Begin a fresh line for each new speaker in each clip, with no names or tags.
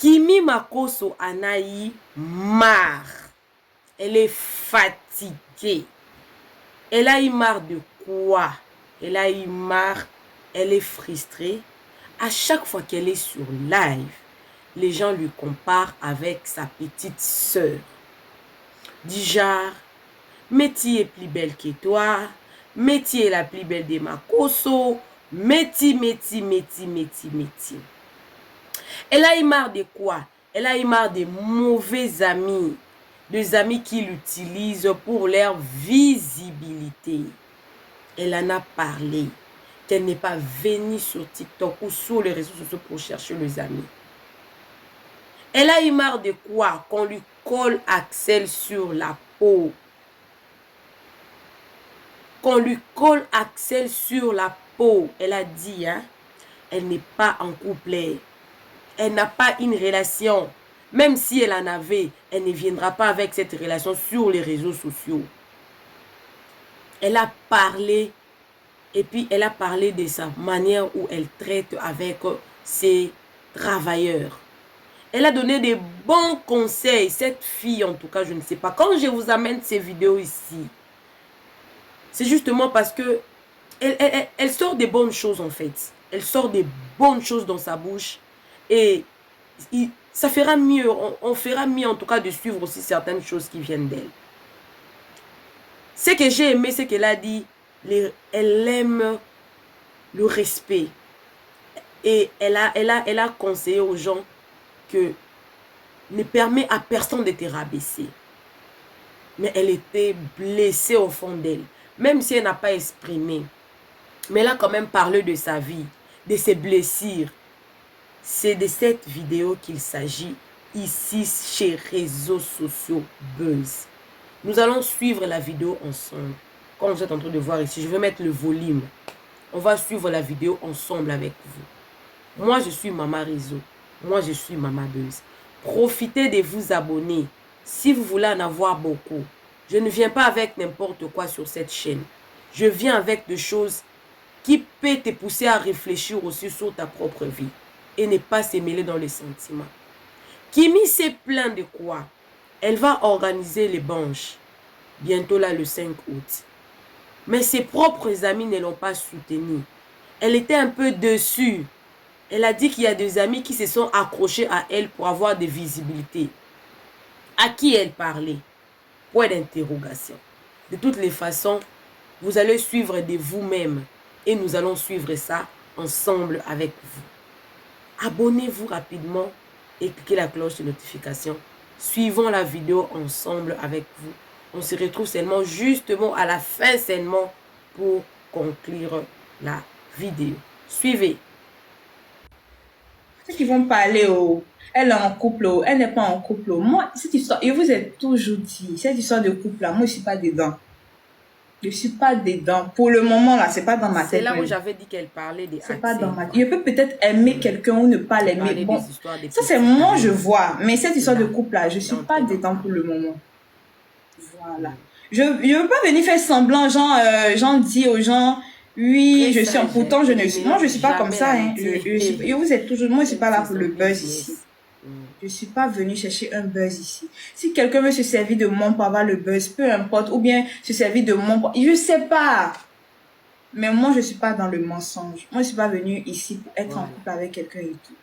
Kimi Makosso Anaï marre. Elle est fatiguée. Elle a eu marre de quoi? Elle a eu marre, elle est frustrée. À chaque fois qu'elle est sur live, les gens lui comparent avec sa petite sœur. Du genre, Meti est plus belle que toi, Meti est la plus belle de Makosso, Meti. Elle a eu marre de quoi? Elle a eu marre des mauvais amis, des amis qui l'utilisent pour leur visibilité. Elle en a parlé, qu'elle n'est pas venue sur TikTok ou sur les réseaux sociaux pour chercher les amis. Elle a eu marre de quoi? Qu'on lui colle Axel sur la peau. Qu'on lui colle Axel sur la peau. Elle a dit, hein, elle n'est pas en couple. Elle n'a pas une relation. Même si elle en avait, elle ne viendra pas avec cette relation sur les réseaux sociaux. Elle a parlé, et puis elle a parlé de sa manière où elle traite avec ses travailleurs. Elle a donné des bons conseils. Cette fille, en tout cas, je ne sais pas. Quand je vous amène ces vidéos ici, c'est justement parce que elle sort des bonnes choses, en fait. Elle sort des bonnes choses dans sa bouche. Et ça fera mieux, on fera mieux, en tout cas, de suivre aussi certaines choses qui viennent d'elle. Ce que j'ai aimé, c'est qu'elle a dit, elle aime le respect. Et elle a conseillé aux gens que ne permet à personne de te rabaisser. Mais elle était blessée au fond d'elle. Même si elle n'a pas exprimé. Mais elle a quand même parlé de sa vie, de ses blessures. C'est de cette vidéo qu'il s'agit ici chez Réseaux Sociaux Buzz. Nous allons suivre la vidéo ensemble. Comme vous êtes en train de voir ici, je vais mettre le volume. On va suivre la vidéo ensemble avec vous. Moi, je suis Maman Réseau. Moi, je suis Maman Buzz. Profitez de vous abonner si vous voulez en avoir beaucoup. Je ne viens pas avec n'importe quoi sur cette chaîne. Je viens avec des choses qui peuvent te pousser à réfléchir aussi sur ta propre vie et ne pas se mêler dans les sentiments. Kimi s'est plaint de quoi? Elle va organiser les banches bientôt là le 5 août. Mais ses propres amis ne l'ont pas soutenue. Elle était un peu déçue. Elle a dit qu'il y a des amis qui se sont accrochés à elle pour avoir de visibilité. À qui elle parlait? Point d'interrogation. De toutes les façons, vous allez suivre de vous-même et nous allons suivre ça ensemble avec vous. Abonnez-vous rapidement et cliquez la cloche de notification. Suivons la vidéo ensemble avec vous. On se retrouve seulement justement à la fin seulement pour conclure la vidéo. Suivez.
Ceux qui vont parler, elle est en couple, elle n'est pas en couple. Moi, cette histoire, je vous ai toujours dit, cette histoire de couple-là, moi, je ne suis pas dedans. Je ne suis pas dedans. Pour le moment, là, c'est pas dans ma tête.
C'est là où j'avais dit qu'elle parlait des
c'est pas dans ma tête. Je peux peut-être aimer quelqu'un ou ne pas l'aimer. Bon, ça, c'est moi, je vois. Mais cette histoire de couple-là, je ne suis pas dedans pour le moment. Voilà. Je ne veux pas venir faire semblant, genre dire aux gens... Oui, je suis en... Pourtant, moi, je ne suis pas comme ça. Hein. Vous êtes toujours... Moi, je ne suis pas là pour le buzz ici. Je ne suis pas venue chercher un buzz ici. Si quelqu'un veut se servir de moi pour avoir le buzz, peu importe, ou bien se servir de moi, je ne sais pas. Mais moi, je ne suis pas dans le mensonge. Moi, je ne suis pas venue ici pour être en couple avec quelqu'un et tout.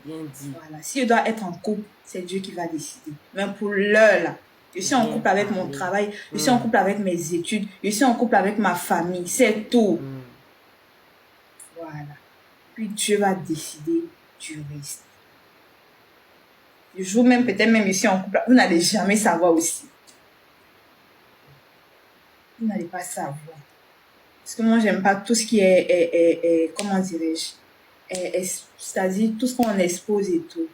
Bien dit.
Voilà. Si je dois être en couple, c'est Dieu qui va décider. Mais pour l'heure, là, je suis en couple avec mon travail, je suis en couple avec mes études, je suis en couple avec ma famille, c'est tout. Voilà. Puis Dieu va décider du reste. Le jour même, peut-être même je suis en couple, vous n'allez jamais savoir aussi. Vous n'allez pas savoir. Parce que moi, j'aime pas tout ce qui est comment dirais-je, c'est-à-dire tout ce qu'on expose et tout.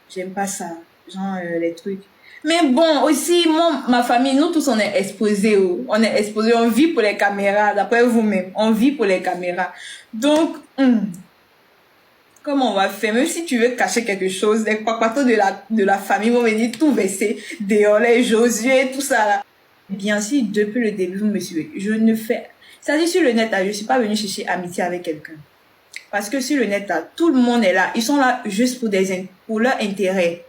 J'aime pas ça, genre les trucs. Mais bon, aussi, moi, ma famille, nous tous, on est exposés. On est exposés, on vit pour les caméras, d'après vous-même. On vit pour les caméras. Donc, comment on va faire? Même si tu veux cacher quelque chose, les papatos de la famille vont venir tout verser dehors, les Josué, tout ça là. Bien sûr, depuis le début, vous me suivez. Je ne fais... C'est-à-dire sur le net, je ne suis pas venue chercher amitié avec quelqu'un. Parce que sur le net, là, tout le monde est là. Ils sont là juste pour leur intérêt.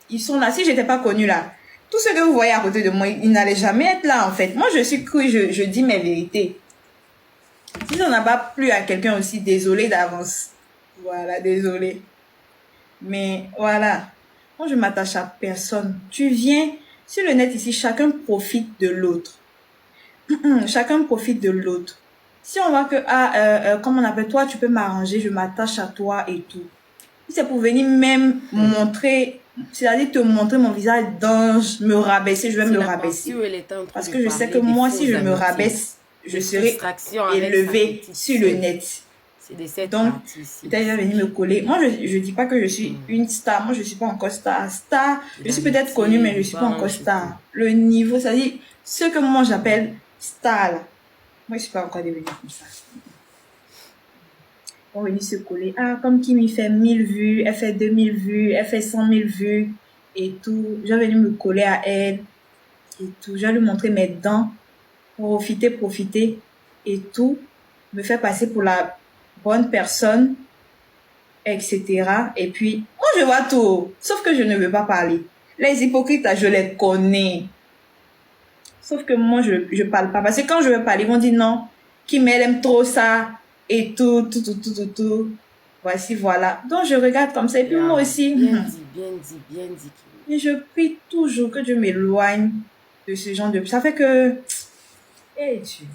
Ils sont là. Si je n'étais pas connue là, tout ce que vous voyez à côté de moi, ils n'allaient jamais être là en fait. Moi, je suis crue, je dis mes vérités. Si ça n'a pas plu à quelqu'un aussi, désolé d'avance. Voilà, désolé. Mais voilà, moi je m'attache à personne. Tu viens sur le net ici, chacun profite de l'autre. Chacun profite de l'autre. Si on voit que, comme on appelle, toi tu peux m'arranger, je m'attache à toi et tout. Si c'est pour venir même montrer, c'est-à-dire te montrer mon visage d'ange, me rabaisser, je vais me rabaisser. Parce que je sais que moi, si je me rabaisse, je serai élevée sur le net. Donc, peut-être il va venir me coller. Moi, je dis pas que je suis une star. Moi, je suis pas encore star. Je suis peut-être connue, mais je suis pas encore star. Le niveau, c'est-à-dire ce que moi j'appelle star. Là. Moi, je suis pas encore devenue comme ça. On va venir se coller. Ah, comme Kim, il fait 1000 vues, elle fait 2000 vues, elle fait 100 000 vues et tout. Je vais venir me coller à elle et tout. Je vais lui montrer mes dents. Profiter et tout. Me faire passer pour la bonne personne, etc. Et puis, moi, je vois tout. Sauf que je ne veux pas parler. Les hypocrites, là, je les connais. Sauf que moi, je parle pas. Parce que quand je veux parler, ils vont dire non. Kim, elle aime trop ça. Et tout. Voici, voilà. Donc, je regarde comme ça. Et puis, moi aussi.
Bien dit.
Et je prie toujours que Dieu m'éloigne de ce genre de... Ça fait que... Hey, Dieu.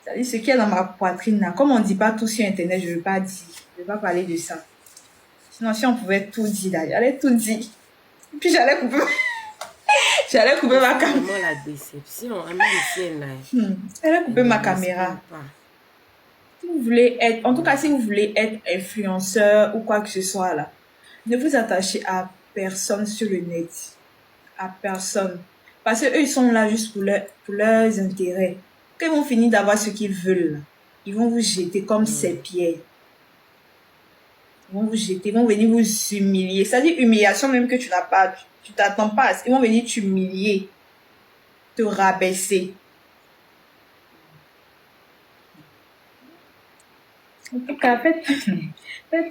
C'est-à-dire ce qu'il y a dans ma poitrine là. Comme on ne dit pas tout sur Internet, je ne veux pas dire. Je ne veux pas parler de ça. Sinon, si on pouvait tout dire là, j'allais tout dire. Et puis j'allais couper... j'allais couper ma caméra.
C'est vraiment la déception.
J'allais couper ma caméra. Si vous voulez être... En tout cas, si vous voulez être influenceur ou quoi que ce soit là, ne vous attachez à personne sur le net. À personne. Parce qu'eux, ils sont là juste pour leurs intérêts. Quand ils vont finir d'avoir ce qu'ils veulent, ils vont vous jeter comme ces pierres. Ils vont vous jeter, ils vont venir vous humilier. C'est-à-dire humiliation même que tu n'as pas, tu t'attends pas. Ils vont venir t'humilier, te rabaisser. En tout cas, faites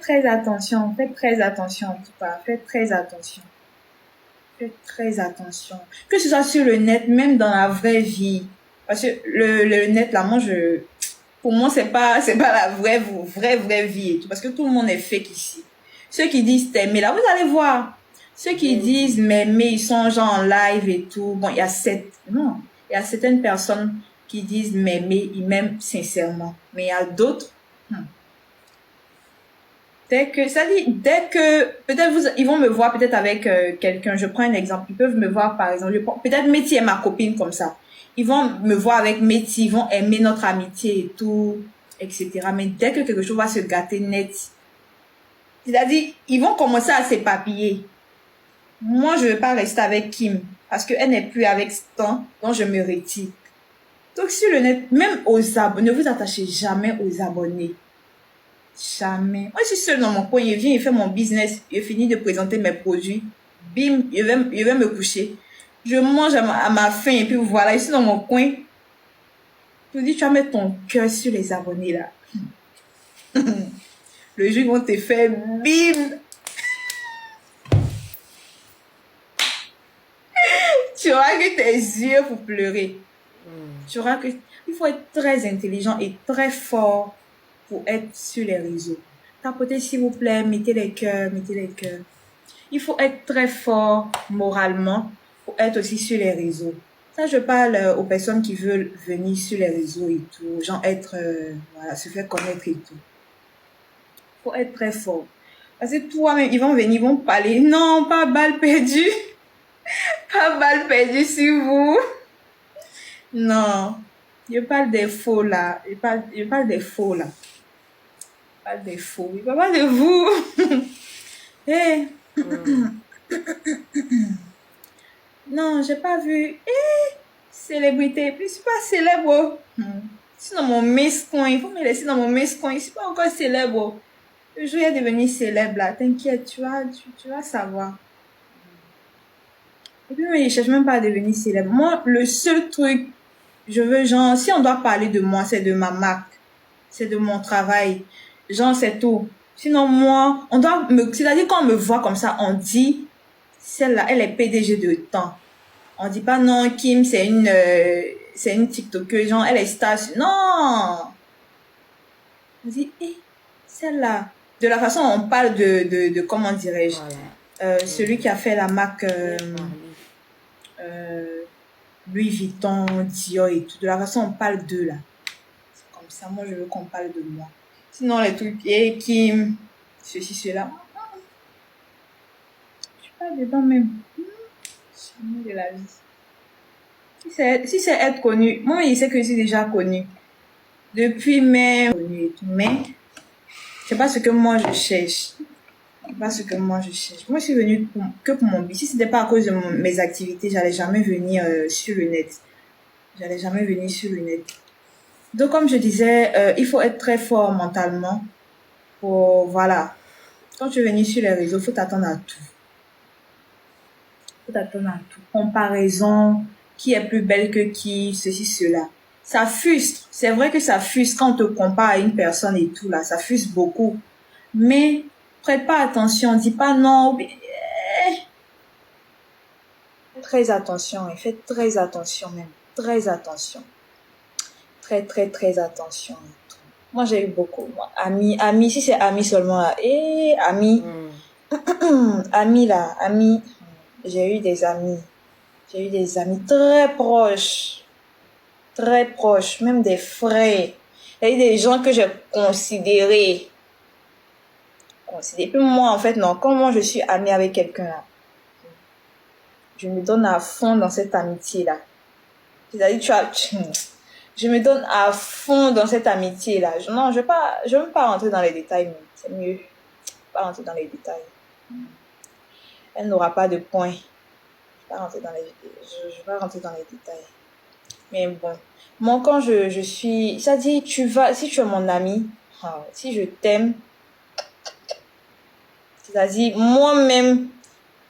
très attention. Faites très attention en tout cas. Faites très attention. Faites très attention. Que ce soit sur le net, même dans la vraie vie. Parce que le net, là, pour moi, c'est pas la vraie vie et tout. Parce que tout le monde est fake ici. Ceux qui disent t'aimer, là, vous allez voir. Ceux qui disent m'aimer, ils sont genre en live et tout. Bon, il y a certaines personnes qui disent m'aimer, ils m'aiment sincèrement. Mais il y a d'autres. Dès que, peut-être ils vont me voir peut-être avec quelqu'un. Je prends un exemple. Ils peuvent me voir, par exemple, peut-être Métis est ma copine comme ça. Ils vont me voir avec Métis, ils vont aimer notre amitié et tout, etc. Mais dès que quelque chose va se gâter net, c'est-à-dire, ils vont commencer à s'épapiller. Moi, je ne veux pas rester avec Kim, parce qu'elle n'est plus avec Stan, donc je me retire. Donc, sur le net, même aux abonnés, ne vous attachez jamais aux abonnés. Jamais. Moi, je suis seule dans mon coin, il vient, il fait mon business, il finit de présenter mes produits. Bim, il va me coucher. Je mange à ma faim et puis voilà, je suis dans mon coin. Je te dis, tu vas mettre ton cœur sur les abonnés là. Le jour, ils vont te faire bim. Tu auras que tes yeux pour pleurer. Tu auras que... Il faut être très intelligent et très fort pour être sur les réseaux. Tapotez s'il vous plaît, mettez les cœurs. Il faut être très fort moralement pour être aussi sur les réseaux. Ça, je parle aux personnes qui veulent venir sur les réseaux et tout, genre être, se faire connaître et tout. Il faut être très fort. Parce que toi-même, ils vont venir, ils vont parler. Non, pas balle perdue. Pas balle perdue sur vous. Non. Je parle des faux là. Je parle des faux là. Je parle des faux. Je parle pas de vous. Hey. Non, j'ai pas vu. Célébrité. Je suis pas célèbre. Je suis dans mon mescoin. Il faut me laisser dans mon mescoin. Je suis pas encore célèbre. Le jour où il est devenu célèbre là, t'inquiète, tu vas savoir. Et puis, mais je cherche même pas à devenir célèbre. Moi, le seul truc, je veux genre, si on doit parler de moi, c'est de ma marque. C'est de mon travail. Genre, c'est tout. Sinon, moi, on doit me... C'est-à-dire, quand on me voit comme ça, on dit, celle-là, elle est PDG de temps. On dit pas, non, Kim, c'est une TikTokeuse, genre, elle est star. Non! On dit, celle-là. De la façon, on parle de comment dirais-je, celui qui a fait la marque Louis Vuitton, Dior et tout. De la façon, on parle d'eux, là. C'est comme ça, moi, je veux qu'on parle de moi. Sinon, les trucs, Kim, ceci, cela. Je suis pas dedans même. Jamais de la vie. Si c'est être connu, moi, il sait que je suis déjà connu. Depuis mai, connu et tout, mais c'est pas ce que moi je cherche. C'est pas ce que moi je cherche. Moi, je suis venue que pour mon but. Si c'était pas à cause de mes activités, j'allais jamais venir sur le net. J'allais jamais venir sur le net. Donc, comme je disais, il faut être très fort mentalement pour, voilà. Quand tu es venu sur les réseaux, faut t'attendre à tout. Faut t'attendre à tout. Comparaison, qui est plus belle que qui, ceci, cela. Ça frustre. C'est vrai que ça frustre quand on te compare à une personne et tout là. Ça frustre beaucoup. Mais prête pas attention. Dis pas non. Très attention. Et faites très attention même. Très attention. Très, très, très attention. Moi, j'ai eu beaucoup. Amis, si c'est amis seulement là. Amis. Amis là. Amis. J'ai eu des amis. J'ai eu des amis très proches. Très proches, même des frères. Il y a eu des gens que j'ai considérés. Puis moi, en fait, non. Quand moi, je suis amie avec quelqu'un, là, je me donne à fond dans cette amitié-là. C'est-à-dire, je me donne à fond dans cette amitié-là. Non, je veux même pas rentrer dans les détails, mais c'est mieux. Pas rentrer dans les détails. Elle n'aura pas de point. Je vais pas rentrer dans les détails. Mais bon, moi quand je suis, ça dit, si tu es mon ami, si je t'aime, c'est-à-dire moi-même,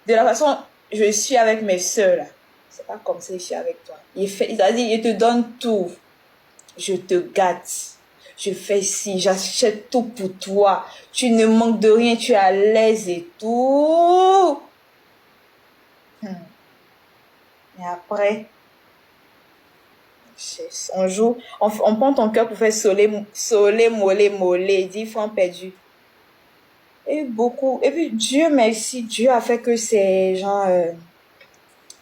de la façon je suis avec mes soeurs là, c'est pas comme ça je suis avec toi. C'est-à-dire, je te donne tout, je te gâte, je fais ci, j'achète tout pour toi, tu ne manques de rien, tu es à l'aise et tout. Et après, on joue, on prend ton cœur pour faire soler, mollet, 10 francs perdus. Et beaucoup. Et puis, Dieu merci, Dieu a fait que c'est genre,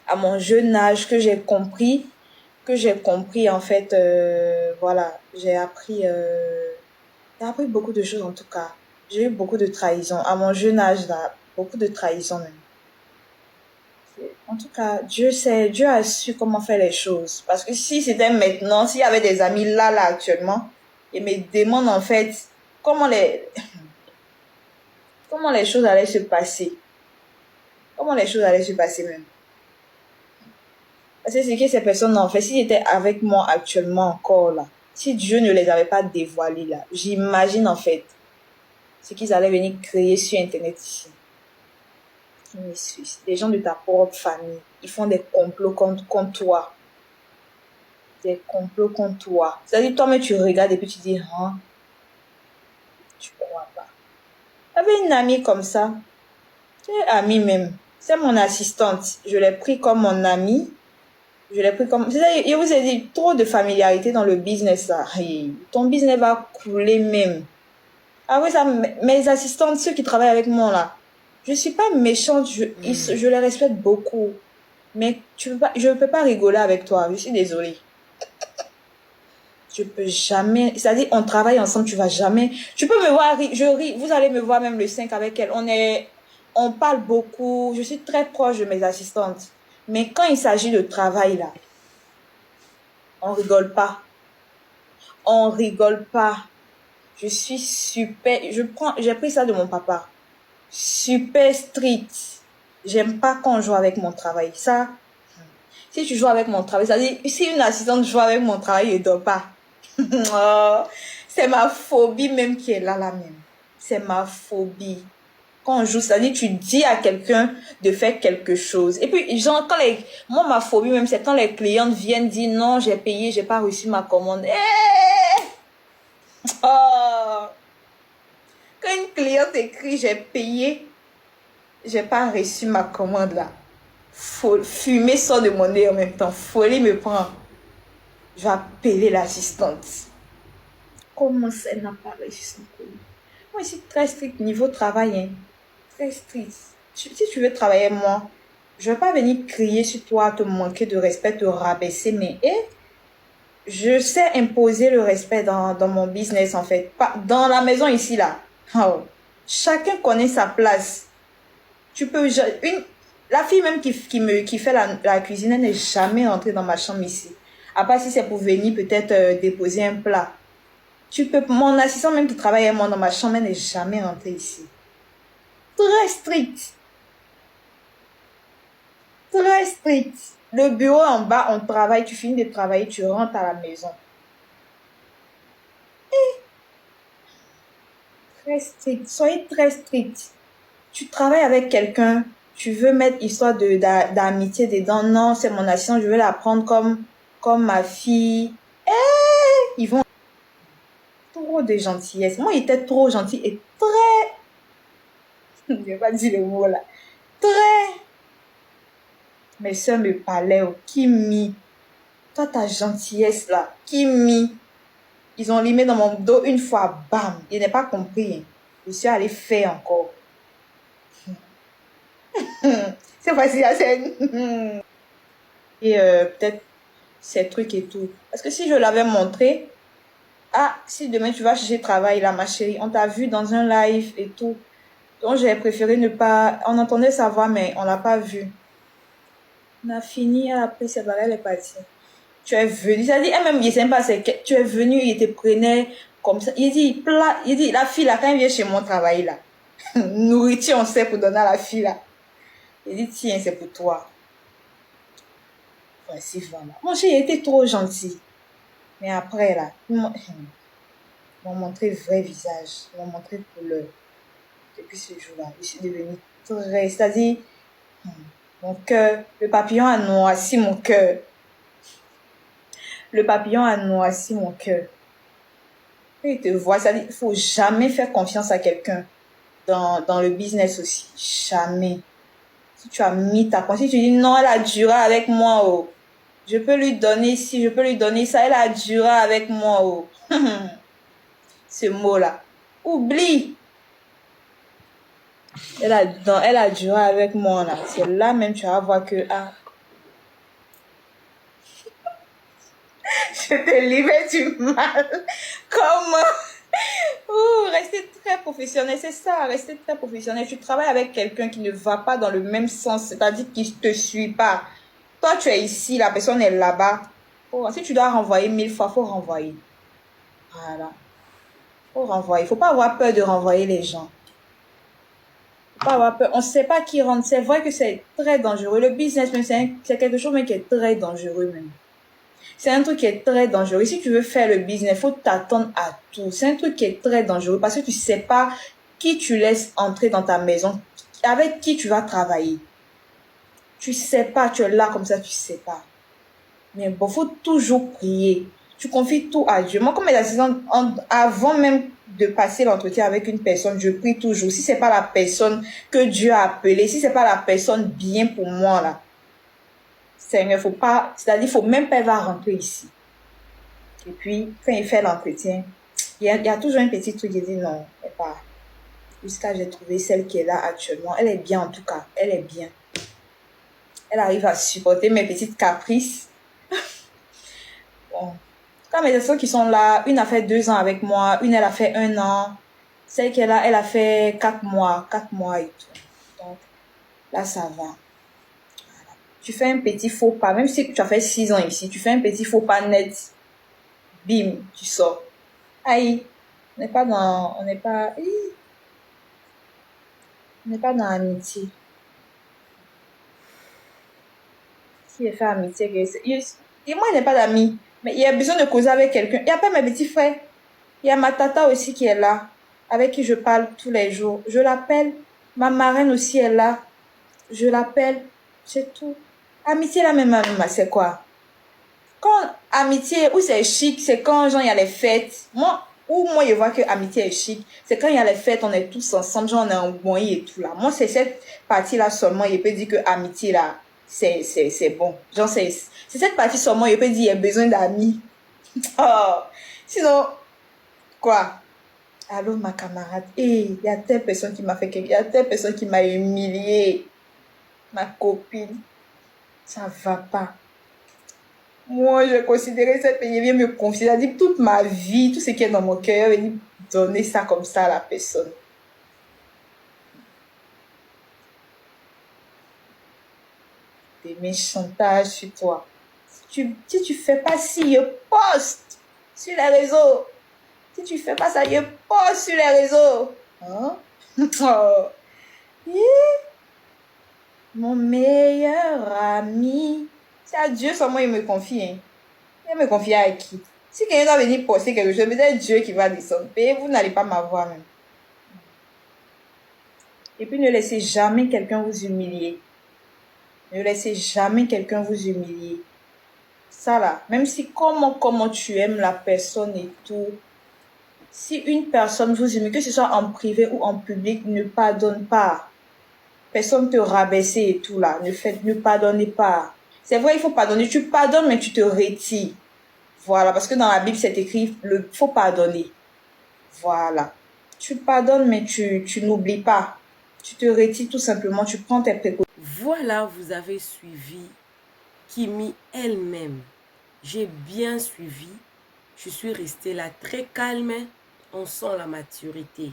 à mon jeune âge que j'ai compris, en fait, voilà, j'ai appris beaucoup de choses en tout cas. J'ai eu beaucoup de trahisons. À mon jeune âge, là, beaucoup de trahisons même. En tout cas, Dieu a su comment faire les choses. Parce que si c'était maintenant, s'il y avait des amis là actuellement, ils me demandent en fait comment les choses allaient se passer. Comment les choses allaient se passer même. Parce que c'est que ces personnes, en fait, s'ils étaient avec moi actuellement encore là, si Dieu ne les avait pas dévoilés là, j'imagine en fait ce qu'ils allaient venir créer sur Internet ici. Des gens de ta propre famille, ils font des complots contre toi. Des complots contre toi. C'est-à-dire, toi-même, tu regardes et puis tu dis, tu crois pas. J'avais une amie comme ça. Une amie même. C'est mon assistante. Je l'ai pris comme mon amie. C'est-à-dire, je vous ai dit, trop de familiarité dans le business là. Ton business va couler même. Ah oui, ça, mes assistantes, ceux qui travaillent avec moi là, je suis pas méchante, je les respecte beaucoup. Mais je ne peux pas rigoler avec toi, je suis désolée. Je peux jamais, c'est-à-dire on travaille ensemble, tu vas jamais, tu peux me voir, je ris, vous allez me voir même le 5 avec elle, on parle beaucoup, je suis très proche de mes assistantes. Mais quand il s'agit de travail là, on rigole pas. On rigole pas. Je suis super, j'ai pris ça de mon papa. Super strict. J'aime pas quand on joue avec mon travail. Ça, si tu joues avec mon travail, c'est-à-dire, si une assistante joue avec mon travail, elle dort pas. C'est ma phobie même qui est là même. C'est ma phobie. Quand on joue, c'est-à-dire, tu dis à quelqu'un de faire quelque chose. Et puis, genre, moi, ma phobie même, c'est quand les clientes viennent dire non, j'ai payé, j'ai pas reçu ma commande. Oh! Une cliente écrit, j'ai payé, j'ai pas reçu ma commande là. Fumer sort de mon nez en même temps. Folie me prend. Je vais appeler l'assistante. Comment ça, elle n'a pas reçu son colis? Moi, je suis très strict niveau travail. Hein. Très strict. Si tu veux travailler avec moi, je ne vais pas venir crier sur toi, te manquer de respect, te rabaisser, mais je sais imposer le respect dans mon business, en fait. Pas, dans la maison ici, là. Oh. Chacun connaît sa place. Tu peux... la fille même qui fait la cuisine, elle n'est jamais rentrée dans ma chambre ici. À part si c'est pour venir peut-être déposer un plat. Mon assistant même qui travaille avec moi dans ma chambre, elle n'est jamais rentrée ici. Très strict. Très strict. Le bureau en bas, on travaille, tu finis de travailler, tu rentres à la maison. Très strict. Soyez très strict. Tu travailles avec quelqu'un, tu veux mettre histoire d'amitié dedans. Non, c'est mon assistant, je veux la prendre comme ma fille. Ils vont... Trop de gentillesse. Moi, il était trop gentil et très... Je ne vais pas dire le mot là. Très... Mes soeurs me parlaient, oh, Kimi. Toi, ta gentillesse là, Kimi. Ils ont limé dans mon dos une fois, bam. Il n'est pas compris. Je suis allée faire encore. C'est facile à scène. Et peut-être ces trucs et tout. Parce que si je l'avais montré, si demain tu vas chercher travail là, ma chérie, on t'a vu dans un live et tout. Donc j'ai préféré ne pas... On entendait sa voix, mais on l'a pas vu. On a fini, elle a pris ses bagages, elle est partie. Tu es venu, ça dit, elle-même, il sait pas, tu es venu, il te prenait comme ça. Il dit, la fille là, quand elle vient chez moi travailler là, nourriture, on sait pour donner à la fille là. Il dit, tiens, c'est pour toi. Voici, voilà. Mon chéri, il était trop gentil. Mais après là, ils m'ont montré le vrai visage. Ils m'ont montré couleur. Depuis ce jour-là, je suis devenue très, c'est-à-dire, mon cœur, le papillon a noirci mon cœur. Le papillon a noirci mon cœur. Il te voit, ça dit, il faut jamais faire confiance à quelqu'un dans le business aussi. Jamais. Si tu as mis ta confiance, si tu dis non, elle a duré avec moi, oh. Je peux lui donner ci, je peux lui donner ça, elle a duré avec moi, oh. Ce mot-là. Oublie. Elle a duré avec moi, là. C'est là même, tu vas voir que, je te livre du mal. Comment? Rester très professionnel, c'est ça, rester très professionnel. Tu travailles avec quelqu'un qui ne va pas dans le même sens, c'est-à-dire qui ne te suit pas. Toi, tu es ici, la personne est là-bas. Si tu dois renvoyer 1000 fois, il faut renvoyer. Voilà. Il faut renvoyer. Il ne faut pas avoir peur de renvoyer les gens. Il ne faut pas avoir peur. On ne sait pas qui rentre. C'est vrai que c'est très dangereux. Le business, c'est quelque chose même qui est très dangereux même. C'est un truc qui est très dangereux. Si tu veux faire le business, il faut t'attendre à tout. C'est un truc qui est très dangereux parce que tu ne sais pas qui tu laisses entrer dans ta maison, avec qui tu vas travailler. Tu ne sais pas, tu es là comme ça, tu ne sais pas. Mais bon, il faut toujours prier. Tu confies tout à Dieu. Moi, comme mes assistants, avant même de passer l'entretien avec une personne, je prie toujours. Si ce n'est pas la personne que Dieu a appelée, si ce n'est pas la personne bien pour moi, là, Seigneur, faut pas, c'est-à-dire, il faut même pas elle va rentrer ici. Et puis, quand il fait l'entretien, il y a toujours un petit truc, il dit non, elle pas. Jusqu'à j'ai trouvé celle qui est là actuellement. Elle est bien en tout cas, elle est bien. Elle arrive à supporter mes petites caprices. Bon. Quand mes personnes qui sont là, une a fait 2 ans avec moi, une elle a fait 1 an. Celle qui est là, elle a fait 4 mois et tout. Donc, là, ça va. Tu fais un petit faux pas, même si tu as fait 6 ans ici, tu fais un petit faux pas net, bim, tu sors. Aïe, on n'est pas dans l'amitié. Si j'ai fait amitié, et moi, il n'est pas d'amis, mais il y a besoin de causer avec quelqu'un. Il n'y a pas mes petits frères. Il y a ma tata aussi qui est là, avec qui je parle tous les jours. Je l'appelle. Ma marraine aussi est là. Je l'appelle. C'est tout. Amitié, la même, c'est quoi? Quand amitié, où c'est chic, c'est quand genre il y a les fêtes. Moi, où moi je vois que amitié est chic, c'est quand il y a les fêtes, on est tous ensemble, genre on est en moyen et tout là. Moi, c'est cette partie-là seulement, je peux dire que amitié là, c'est bon. Genre, c'est cette partie seulement, je peux dire, il y a besoin d'amis. Oh. Sinon, quoi? Allô, ma camarade. Il y a telle personne qui m'a fait quelque chose, il y a telle personne qui m'a humilié. Ma copine, ça va pas. Moi, je considérais cette personne, vient me confier, c'est-à-dire toute ma vie, tout ce qui est dans mon cœur, elle dit donner ça comme ça à la personne. Des chantage sur toi. Si tu fais pas ci, je poste sur les réseaux. Si tu fais pas ça, je poste sur les réseaux. Hein? Oh. Mon meilleur ami. C'est à Dieu seulement il me confie. Hein. Il me confie à qui? Si quelqu'un doit venir poster quelque chose, peut-être Dieu qui va descendre. Et vous n'allez pas m'avoir même. Et puis ne laissez jamais quelqu'un vous humilier. Ne laissez jamais quelqu'un vous humilier. Ça là, même si comment tu aimes la personne et tout, si une personne vous humilie, que ce soit en privé ou en public, ne pardonne pas. Personne te rabaisser et tout là. Ne pardonnez pas. C'est vrai, il faut pardonner. Tu pardonnes, mais tu te retires. Voilà, parce que dans la Bible, c'est écrit, faut pardonner. Voilà. Tu pardonnes, mais tu n'oublies pas. Tu te retires tout simplement, tu prends tes précautions.
Voilà, vous avez suivi Kimi elle-même. J'ai bien suivi. Je suis restée là très calme. On sent la maturité.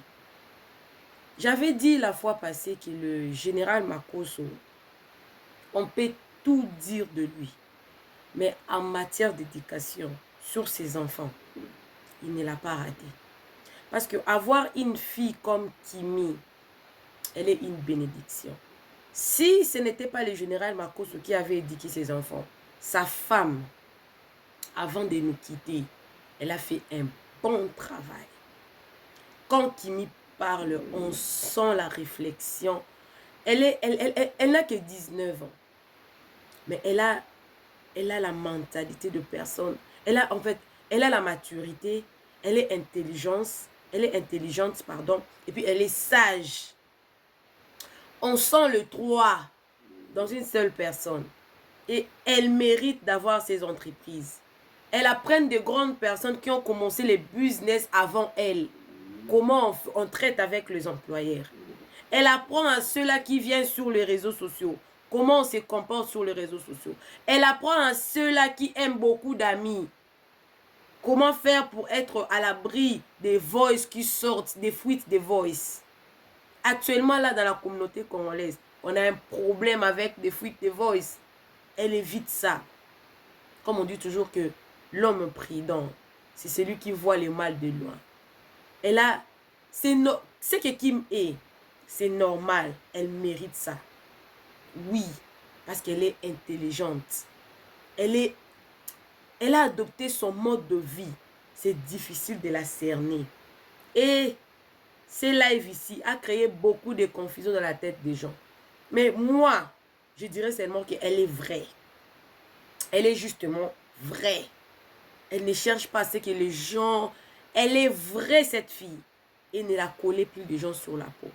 J'avais dit la fois passée que le général Makosso, on peut tout dire de lui. Mais en matière d'éducation sur ses enfants, il ne l'a pas raté. Parce que avoir une fille comme Kimi, elle est une bénédiction. Si ce n'était pas le général Makosso qui avait éduqué ses enfants, sa femme, avant de nous quitter, elle a fait un bon travail. Quand Kimi parle, on sent la réflexion. Elle n'a que 19 ans. Mais elle a la mentalité de personne. Elle a la maturité, elle est intelligente, pardon, et puis elle est sage. On sent le 3 dans une seule personne. Et elle mérite d'avoir ses entreprises. Elle apprend de grandes personnes qui ont commencé les business avant elle. Comment on traite avec les employeurs. Elle apprend à ceux-là qui viennent sur les réseaux sociaux. Comment on se comporte sur les réseaux sociaux. Elle apprend à ceux-là qui aiment beaucoup d'amis. Comment faire pour être à l'abri des voices qui sortent, des fuites des voices. Actuellement, là, dans la communauté congolaise, on a un problème avec des fuites des voices. Elle évite ça. Comme on dit toujours que l'homme prudent, c'est celui qui voit le mal de loin. Et là, ce que Kim est, c'est normal. Elle mérite ça. Oui, parce qu'elle est intelligente. Elle a adopté son mode de vie. C'est difficile de la cerner. Et ces lives ici a créé beaucoup de confusion dans la tête des gens. Mais moi, je dirais seulement qu'elle est vraie. Elle est justement vraie. Elle ne cherche pas ce que les gens... Elle est vraie, cette fille. Et ne la collez plus des gens sur la peau.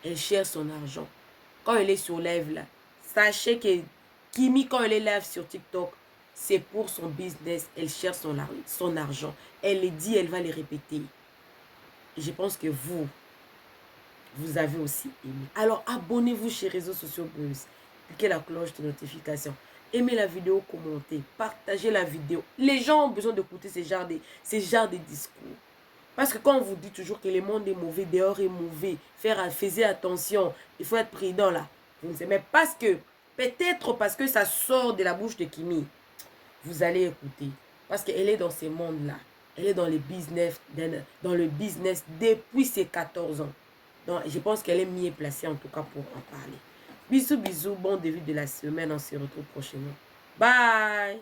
Elle cherche son argent. Quand elle est sur live là, sachez que Kimi, quand elle est live sur TikTok, c'est pour son business. Elle cherche son argent. Elle le dit, elle va le répéter. Et je pense que vous avez aussi aimé. Alors abonnez-vous chez Réseaux Sociaux Buzz. Cliquez la cloche de notification. Aimez la vidéo, commentez, partagez la vidéo. Les gens ont besoin d'écouter ces genres de discours. Parce que quand on vous dit toujours que le monde est mauvais, dehors est mauvais, faites attention, il faut être prudent là. Vous ne savez, mais parce que, peut-être parce que ça sort de la bouche de Kimi, vous allez écouter. Parce qu'elle est dans ces mondes-là. Elle est dans le business depuis ses 14 ans. Donc, je pense qu'elle est mieux placée en tout cas pour en parler. Bisous, bisous. Bon début de la semaine. On se retrouve prochainement. Bye!